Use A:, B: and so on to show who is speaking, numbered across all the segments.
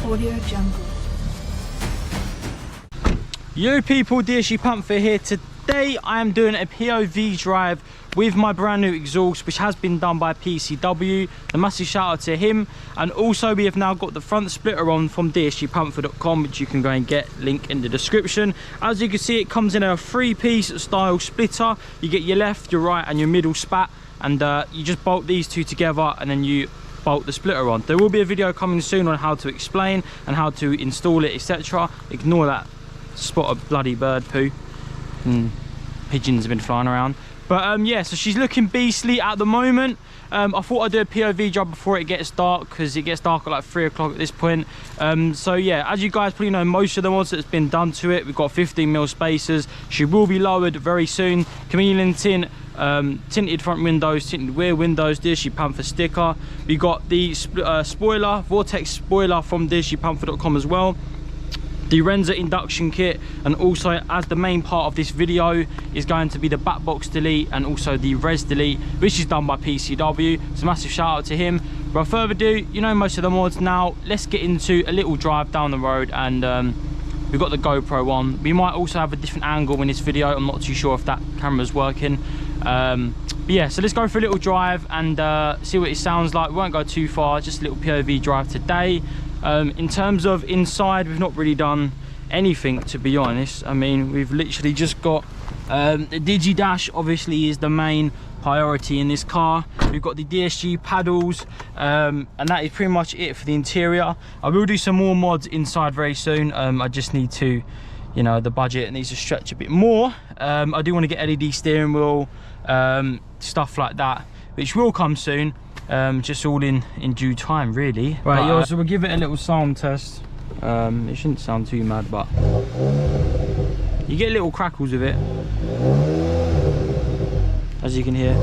A: Audio Jungle.
B: Yo people, Dsgpantha here. Today I am doing a POV drive with my brand new exhaust, which has been done by PCW. A massive shout out to him. And also we have now got the front splitter on from Dsgpantha.com, which you can go and get, link in the description. As you can see, it comes in a 3-piece style splitter. You get your left, your right and your middle spat, and you just bolt these two together and then you bolt the splitter on. There will be a video coming soon on how to explain and how to install it, etc. Ignore that spot of bloody bird poo and pigeons have been flying around. But yeah, so she's looking beastly at the moment. I thought I'd do a POV job before it gets dark, because it gets dark at like 3 o'clock at this point. So yeah, as you guys probably know, most of the mods that's been done to it, we've got 15mm spacers. She will be lowered very soon. Chameleon tint, tinted front windows, tinted rear windows, Dsgpantha sticker. We got the spoiler, vortex spoiler from Dsgpantha.com as well. The Renza induction kit, and also as the main part of this video is going to be the back box delete and also the res delete, which is done by PCW. So massive shout out to him. Without further ado, you know most of the mods now. Let's get into a little drive down the road, and we've got the GoPro on. We might also have a different angle in this video. I'm not too sure if that camera's working. But yeah, so let's go for a little drive and see what it sounds like. We won't go too far, just a little POV drive today. In terms of inside, we've not really done anything, to be honest. I mean, we've literally just got the Digi Dash obviously is the main priority in this car. We've got the DSG paddles, and that is pretty much it for the interior. I will do some more mods inside very soon. I just need to, you know, the budget needs to stretch a bit more. I do want to get LED steering wheel, stuff like that, which will come soon. Just all in due time, really. Right, yo, so we'll give it a little sound test. It shouldn't sound too mad, but you get little crackles with it, as you can hear.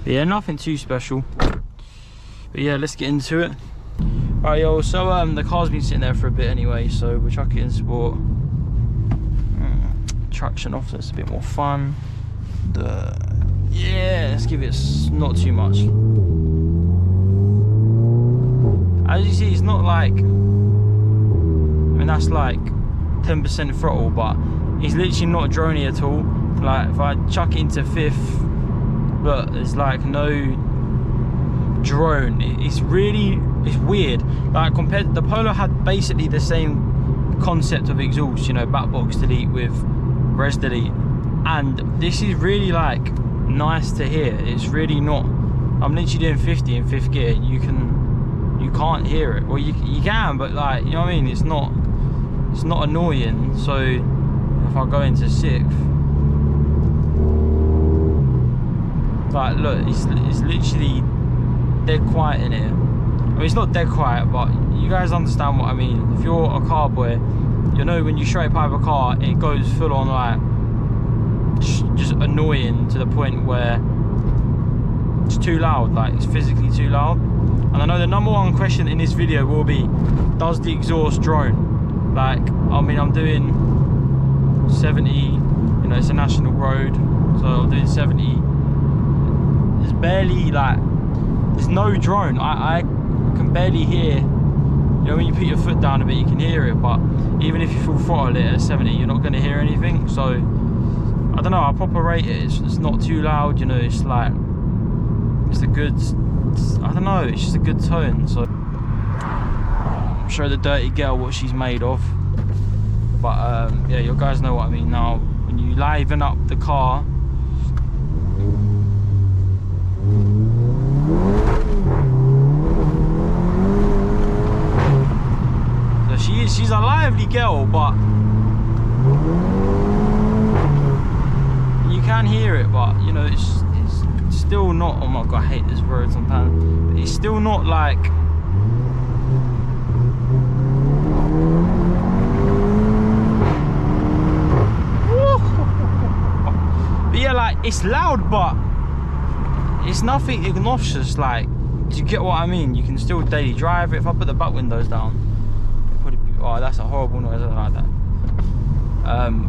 B: But yeah, nothing too special. But yeah, let's get into it. Right, yo, so the car's been sitting there for a bit anyway, so we'll chuck it in sport. Traction off, so it's a bit more fun. Yeah, let's give it not too much. As you see, it's not like, I mean, that's like 10% throttle, but it's literally not droney at all. Like if I chuck it into 5th, look, there's like no drone. It's weird. Like compared to the Polo, had basically the same concept of exhaust, you know, back box delete with res delete. And this is really like nice to hear. It's really not, I'm literally doing 50 in 5th gear. You can't hear it. Well, you can, but like, you know what I mean, it's not annoying. So if I go into 6th, like look, it's literally dead quiet in here. I mean, it's not dead quiet, but you guys understand what I mean. If you're a car boy, you know when you straight pipe a car, it goes full on like just annoying to the point where it's too loud, like it's physically too loud. And I know the #1 question in this video will be, does the exhaust drone? Like, I mean, I'm doing 70, you know, it's a national road, so I'm doing 70. There's barely like, there's no drone. I can barely hear, you know, when you put your foot down a bit you can hear it, but even if you full throttle it at 70 you're not going to hear anything. So I don't know, I proper rate it. It's not too loud, you know, it's like, it's a good, I don't know, it's just a good tone. So I'll show the dirty girl what she's made of. But yeah, you guys know what I mean now. When you liven up the car, so she's a lively girl, but you can hear it, but you know, it's still not, oh my god, I hate this road sometimes, but it's still not like, but yeah, like it's loud, but it's nothing obnoxious. Like, do you get what I mean? You can still daily drive it. If I put the back windows down, it'd be, oh, that's a horrible noise. I don't like that.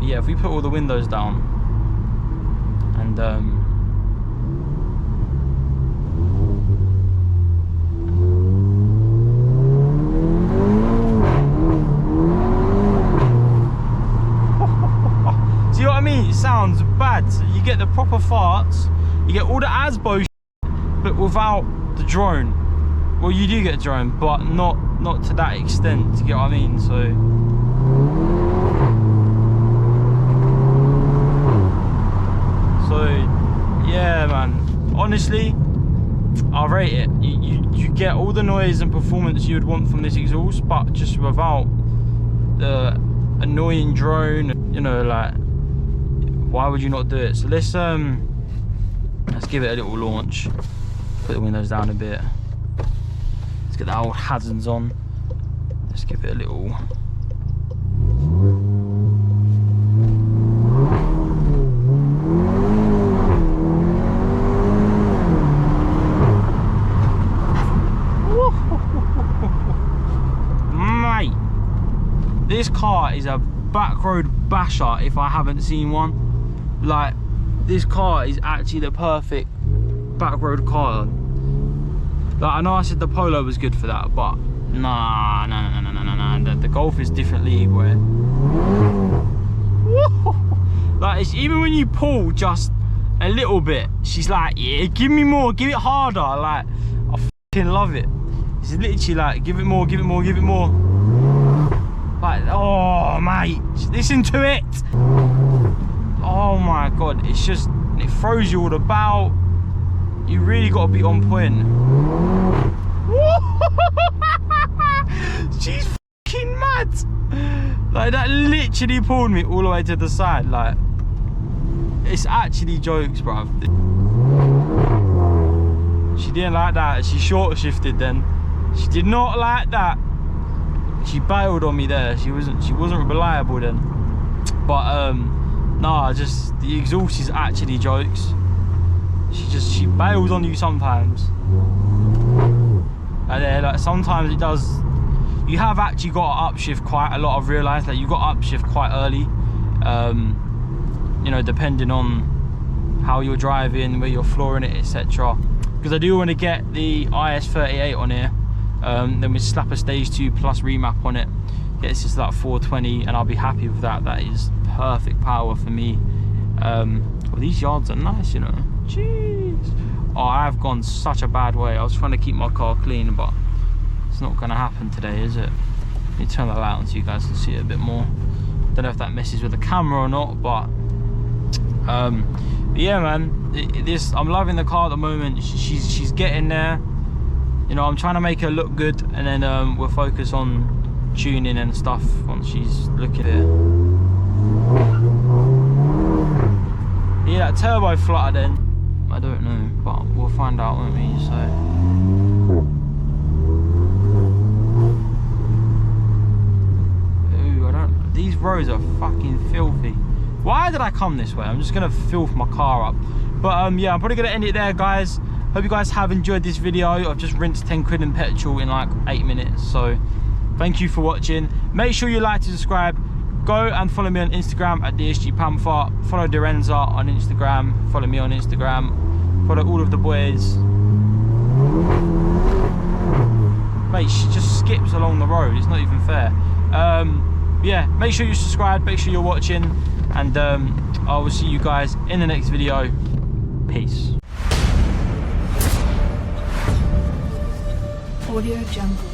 B: Yeah, if we put all the windows down and you get the proper farts, you get all the ASBO shit, but without the drone. Well, you do get a drone, but not to that extent, you get what I mean? So yeah, man, honestly, I rate it. You get all the noise and performance you would want from this exhaust, but just without the annoying drone, you know, like, why would you not do it? So let's give it a little launch. Put the windows down a bit. Let's get the old hazards on. Let's give it a little. Mate, this car is a back road basher if I haven't seen one. Like, this car is actually the perfect back road car. Like, I know I said the Polo was good for that, but nah. The Golf is different league, where like, it's even when you pull just a little bit, she's like, yeah, give me more, give it harder. Like, I fucking love it. It's literally like, give it more, give it more, give it more. Like, oh mate, listen to it. Oh my god, it's just, it throws you all about. You really got to be on point. She's fucking mad. Like, that literally pulled me all the way to the side. Like, it's actually jokes, bruv. She didn't like that. She short shifted then. She did not like that. She bailed on me there. She wasn't reliable then. But nah, just the exhaust is actually jokes. She bails on you sometimes. And then, like, sometimes it does. You have actually got to upshift quite a lot. I've realised that you got to upshift quite early. You know, depending on how you're driving, where you're flooring it, etc. Because I do want to get the IS38 on here. Then we slap a stage 2 plus remap on it. Get this is like 420, and I'll be happy with that. That is perfect power for me. Well, these yards are nice, you know. Jeez. Oh, I have gone such a bad way. I was trying to keep my car clean, but it's not going to happen today, is it? Let me turn the light on so you guys can see it a bit more. Don't know if that messes with the camera or not, but yeah, man. I'm loving the car at the moment. She's getting there. You know, I'm trying to make her look good, and then we'll focus on tuning and stuff once she's looking at it. Yeah, that turbo flutter then. I don't know, but we'll find out, won't we? So ooh, these roads are fucking filthy. Why did I come this way? I'm just gonna filth my car up. But yeah, I'm probably gonna end it there, guys. Hope you guys have enjoyed this video. I've just rinsed 10 quid in petrol in like 8 minutes. So thank you for watching. Make sure you like to subscribe. Go and follow me on Instagram at Dsgpantha. Follow Dorenza on Instagram. Follow me on Instagram. Follow all of the boys. Mate, she just skips along the road. It's not even fair. Yeah, make sure you subscribe. Make sure you're watching. And I will see you guys in the next video. Peace.
A: Audio Jungle.